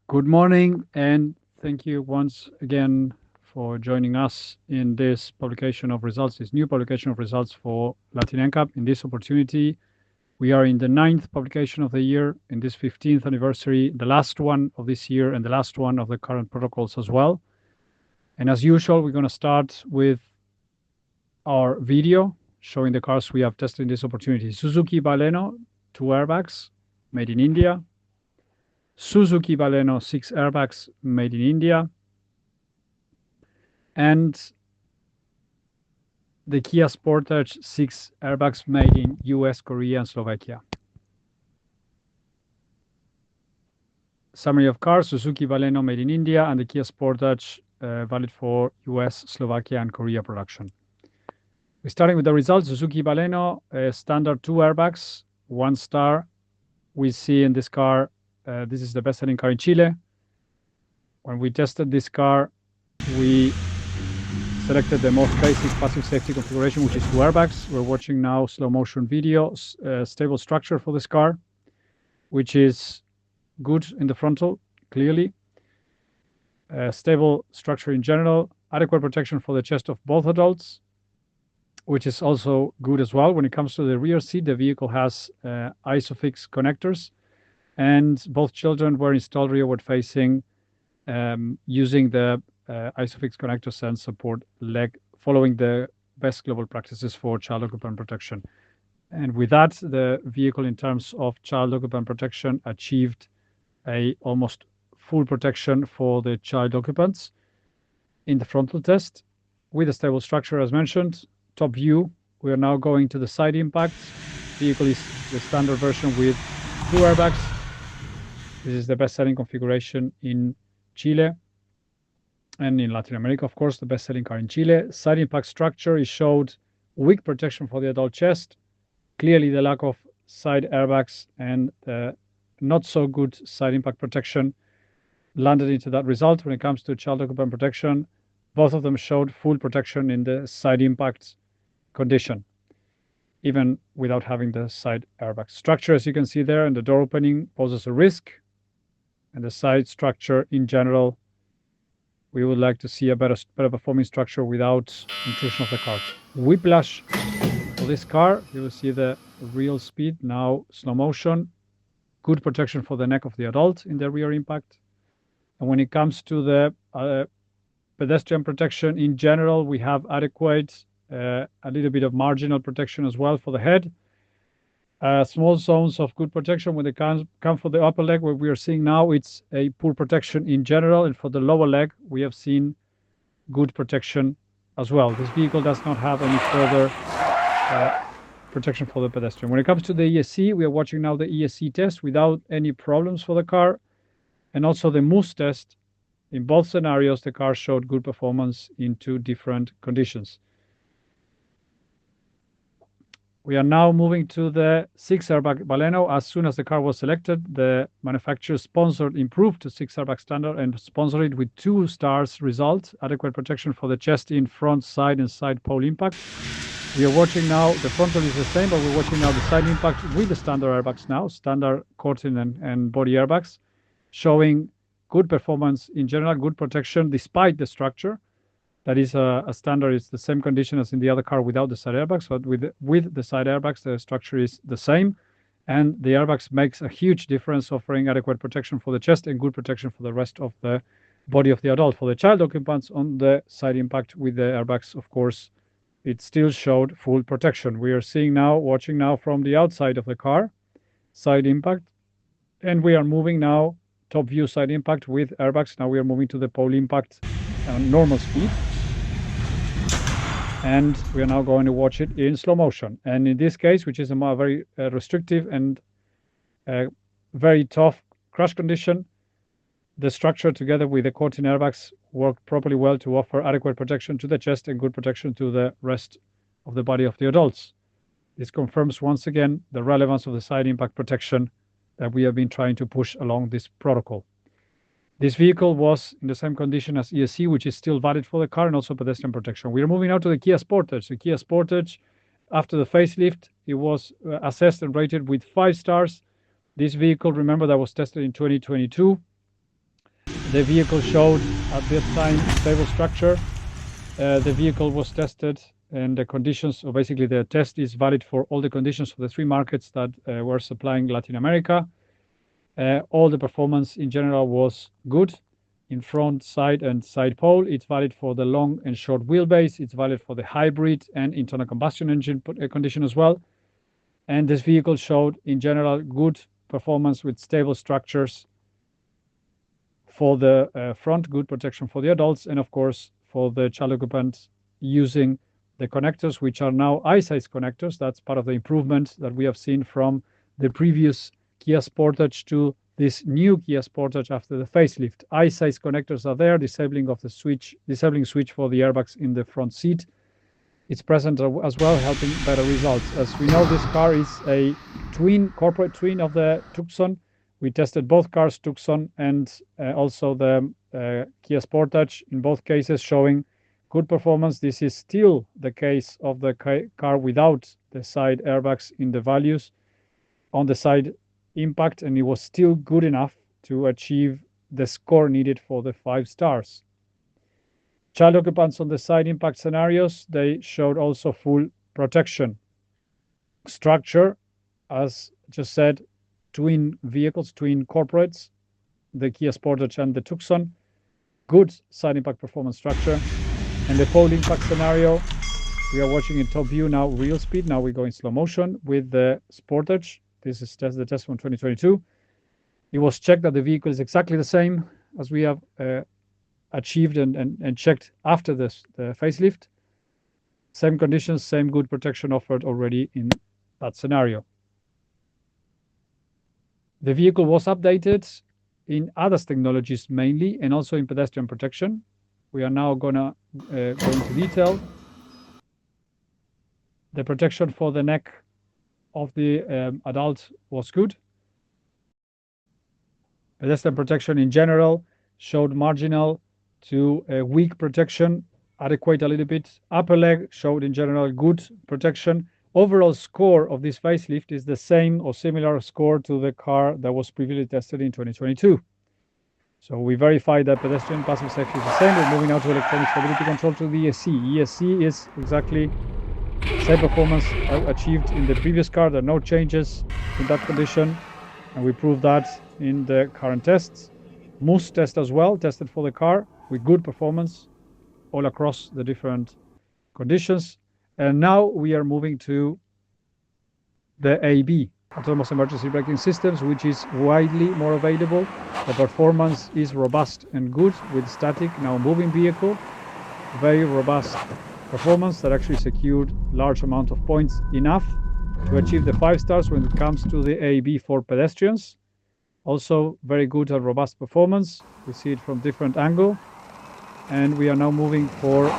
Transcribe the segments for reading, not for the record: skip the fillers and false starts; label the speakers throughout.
Speaker 1: Good morning, and thank you once again for joining us in this publication of results, this new publication of results for Latin NCAP. In this opportunity, we are in the 9th publication of the year, in this 15th anniversary, the last one of this year and the last one of the current protocols as well. And as usual, we're going to start with our video showing the cars we have tested in this opportunity. Suzuki Baleno, 2 airbags, made in India. Suzuki Baleno 6 airbags made in India, and the Kia Sportage 6 airbags made in US, Korea, and Slovakia. Summary of cars: Suzuki Baleno made in India, and the Kia Sportage valid for US, Slovakia, and Korea production. We're starting with the results. Suzuki Baleno, standard 2 airbags, 1 star. We see in this car, this is the best-selling car in Chile. When we tested this car, we selected the most basic passive safety configuration, which is 2 airbags. We're watching now slow motion video, stable structure for this car, which is good in the frontal, clearly. Stable structure in general, adequate protection for the chest of both adults, which is also good as well. When it comes to the rear seat, the vehicle has ISOFIX connectors, and both children were installed rearward facing using the ISOFIX connectors and support leg, following the best global practices for child occupant protection. And with that, the vehicle, in terms of child occupant protection, achieved a almost full protection for the child occupants in the frontal test with a stable structure, as mentioned. Top view, we are now going to the side impacts. Vehicle is the standard version with 2 airbags. This is the best-selling configuration in Chile and in Latin America, of course, the best-selling car in Chile. Side impact structure is showed weak protection for the adult chest. Clearly, the lack of side airbags and not so good side impact protection landed into that result. When it comes to child occupant protection, both of them showed full protection in the side impact condition, even without having the side airbag. Structure, as you can see there, and the door opening poses a risk, and the side structure in general, we would like to see a better performing structure without intrusion of the car. Whiplash for this car, you will see the real speed, now slow motion. Good protection for the neck of the adult in the rear impact. And when it comes to the pedestrian protection in general, we have adequate, a little bit of marginal protection as well for the head. Small zones of good protection when they come for the upper leg. What we are seeing now, it's a poor protection in general, and for the lower leg, we have seen good protection as well. This vehicle does not have any further protection for the pedestrian. When it comes to the ESC, we are watching now the ESC test without any problems for the car, and also the MOOS test. In both scenarios, the car showed good performance in 2 different conditions. We are now moving to the 6 airbag Baleno. As soon as the car was selected, the manufacturer sponsored improved to 6 airbag standard and sponsored it with 2 stars result, adequate protection for the chest in front, side, and side pole impact. We are watching now, the frontal is the same, but we're watching now the side impact with the standard airbags now, standard curtain and body airbags, showing good performance in general, good protection despite the structure. That is a standard, it's the same condition as in the other car without the side airbags, but with the side airbags, the structure is the same. And the airbags makes a huge difference, offering adequate protection for the chest and good protection for the rest of the body of the adult. For the child occupants on the side impact with the airbags, of course, it still showed full protection. We are seeing now, watching now from the outside of the car, side impact, and we are moving now, top view side impact with airbags. Now we are moving to the pole impact on normal speed. And we are now going to watch it in slow motion. And in this case, which is a very restrictive and very tough crash condition, the structure together with the curtain airbags worked properly well to offer adequate protection to the chest and good protection to the rest of the body of the adults. This confirms once again the relevance of the side impact protection that we have been trying to push along this protocol. This vehicle was in the same condition as ESC, which is still valid for the car, and also pedestrian protection. We are moving now to the Kia Sportage. The Kia Sportage, after the facelift, it was assessed and rated with 5 stars. This vehicle, remember, that was tested in 2022. The vehicle showed at that time stable structure. The vehicle was tested and the conditions, so basically the test is valid for all the conditions of the three markets that were supplying Latin America. All the performance in general was good in front, side, and side pole. It's valid for the long and short wheelbase. It's valid for the hybrid and internal combustion engine condition as well. And this vehicle showed in general good performance with stable structures for the front, good protection for the adults, and of course for the child occupants using the connectors, which are now eye-size connectors. That's part of the improvement that we have seen from the previous Kia Sportage to this new Kia Sportage after the facelift. Eye-size connectors are there, disabling switch for the airbags in the front seat. It's present as well, helping better results. As we know, this car is a corporate twin of the Tucson. We tested both cars, Tucson and also the Kia Sportage, in both cases showing good performance. This is still the case of the car without the side airbags in the values on the side impact, and it was still good enough to achieve the score needed for the 5 stars. Child occupants on the side impact scenarios, they showed also full protection. Structure, as just said, twin vehicles, twin corporates, the Kia Sportage and the Tucson, good side impact performance structure. And the pole impact scenario, we are watching in top view now, real speed. Now we go in slow motion with the Sportage. This is the test from 2022. It was checked that the vehicle is exactly the same as we have achieved and checked after the facelift. Same conditions, same good protection offered already in that scenario. The vehicle was updated in ADAS technologies mainly, and also in pedestrian protection. We are now gonna go into detail. The protection for the neck of the adult was good. Pedestrian protection in general showed marginal to weak protection, adequate a little bit. Upper leg showed in general good protection. Overall score of this facelift is the same or similar score to the car that was previously tested in 2022. So we verified that pedestrian passive safety is the same. We're moving now to electronic stability control to the ESC. ESC is exactly the same performance achieved in the previous car. There are no changes in that condition, and we proved that in the current tests. MUS test as well, tested for the car with good performance all across the different conditions. And now we are moving to the AB, autonomous emergency braking systems, which is widely more available. The performance is robust and good with static, now moving vehicle. Very robust performance that actually secured large amount of points, enough to achieve the 5 stars when it comes to the AB for pedestrians. Also very good and robust performance. We see it from different angle. And we are now moving for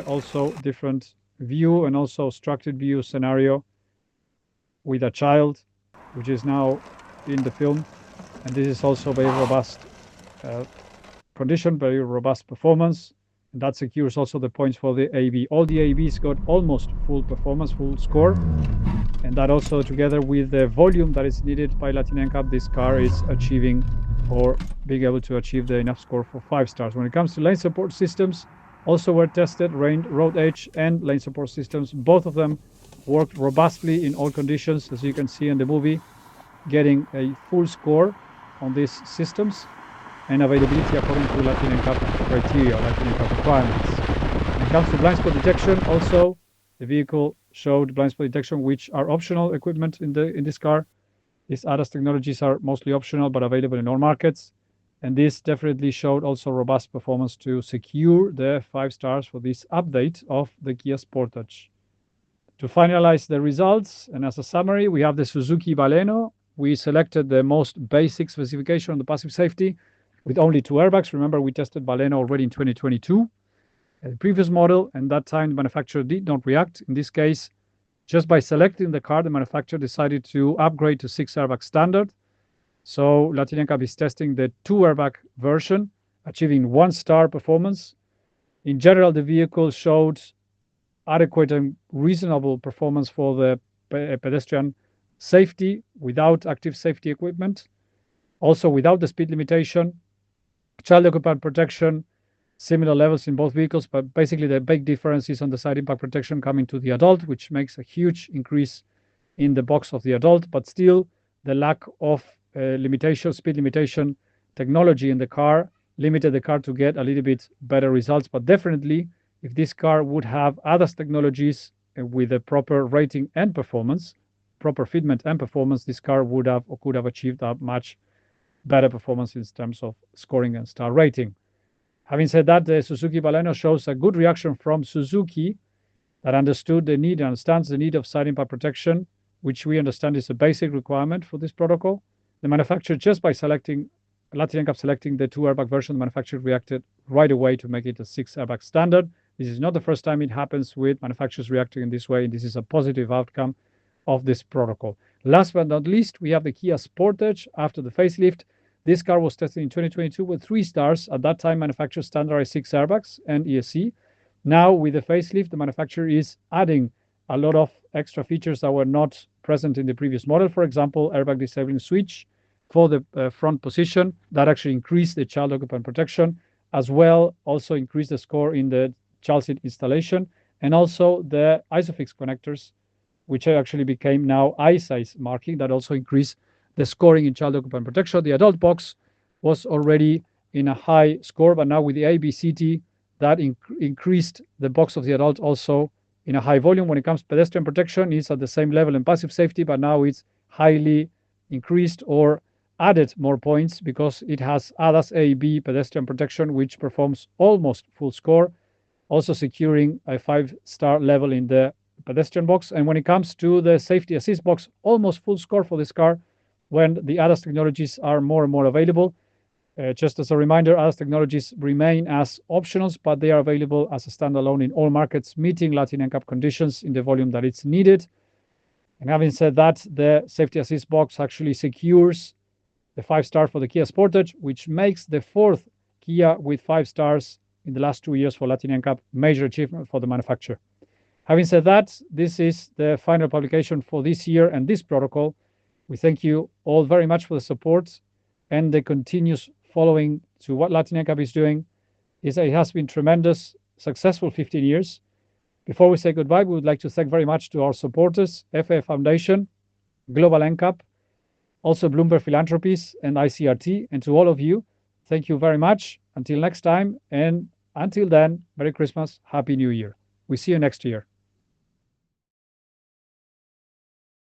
Speaker 1: also different view and also structured view scenario with a child, which is now in the film. And this is also very robust condition, very robust performance. And that secures also the points for the AB. All the ABs got almost full performance, full score. And that also together with the volume that is needed by Latin NCAP, this car is achieving or being able to achieve the enough score for 5 stars. When it comes to lane support systems, also were tested, road edge and lane support systems. Both of them worked robustly in all conditions, as you can see in the movie, getting a full score on these systems and availability according to Latin NCAP criteria, Latin NCAP requirements. When it comes to blind spot detection, also the vehicle showed blind spot detection, which are optional equipment in this car. These ADAS technologies are mostly optional but available in all markets. And this definitely showed also robust performance to secure the 5 stars for this update of the Kia Sportage. To finalize the results, and as a summary, we have the Suzuki Baleno. We selected the most basic specification on the passive safety with only 2 airbags. Remember, we tested Baleno already in 2022, the previous model, and that time the manufacturer did not react. In this case, just by selecting the car, the manufacturer decided to upgrade to 6 airbag standard. So Latin NCAP is testing the 2 airbag version, achieving 1 star performance. In general, the vehicle showed adequate and reasonable performance for the pedestrian safety without active safety equipment, also without the speed limitation. Child occupant protection, similar levels in both vehicles, but basically the big difference is on the side impact protection coming to the adult, which makes a huge increase in the box of the adult, but still the lack of speed limitation technology in the car limited the car to get a little bit better results. But definitely, if this car would have ADAS technologies with a proper rating and performance, proper fitment and performance, this car would have or could have achieved a much better performance in terms of scoring and star rating. Having said that, the Suzuki Baleno shows a good reaction from Suzuki that understood the need and understands the need of side impact protection, which we understand is a basic requirement for this protocol. The manufacturer, just by Latin NCAP selecting the 2 airbag version, the manufacturer reacted right away to make it a 6 airbag standard. This is not the first time it happens with manufacturers reacting in this way, and this is a positive outcome of this protocol. Last but not least, we have the Kia Sportage after the facelift. This car was tested in 2022 with 3 stars. At that time, manufacturer standardized 6 airbags and ESC. Now, with the facelift, the manufacturer is adding a lot of extra features that were not present in the previous model. For example, airbag disabling switch for the front position. That actually increased the child occupant protection, as well also increased the score in the child seat installation, and also the ISOFIX connectors, which actually became now I-size marking, that also increased the scoring in child occupant protection. The adult box was already in a high score, but now with the ABCT, that increased the box of the adult also in a high volume. When it comes to pedestrian protection, it's at the same level in passive safety, but now it's highly increased or added more points because it has ADAS AB pedestrian protection, which performs almost full score, also securing a 5-star level in the pedestrian box. And when it comes to the safety assist box, almost full score for this car when the ADAS technologies are more and more available. Just as a reminder, ADAS technologies remain as optionals, but they are available as a standalone in all markets, meeting Latin NCAP conditions in the volume that it's needed. And having said that, the safety assist box actually secures the 5-star for the Kia Sportage, which makes the 4th Kia with 5 stars in the last 2 years for Latin NCAP, major achievement for the manufacturer. Having said that, this is the final publication for this year and this protocol. We thank you all very much for the support and the continuous following to what Latin NCAP is doing. It has been tremendous, successful 15 years. Before we say goodbye, we would like to thank very much to our supporters, FA Foundation, Global NCAP, also Bloomberg Philanthropies and ICRT, and to all of you, thank you very much. Until next time, and until then, Merry Christmas, Happy New Year. We see you next year.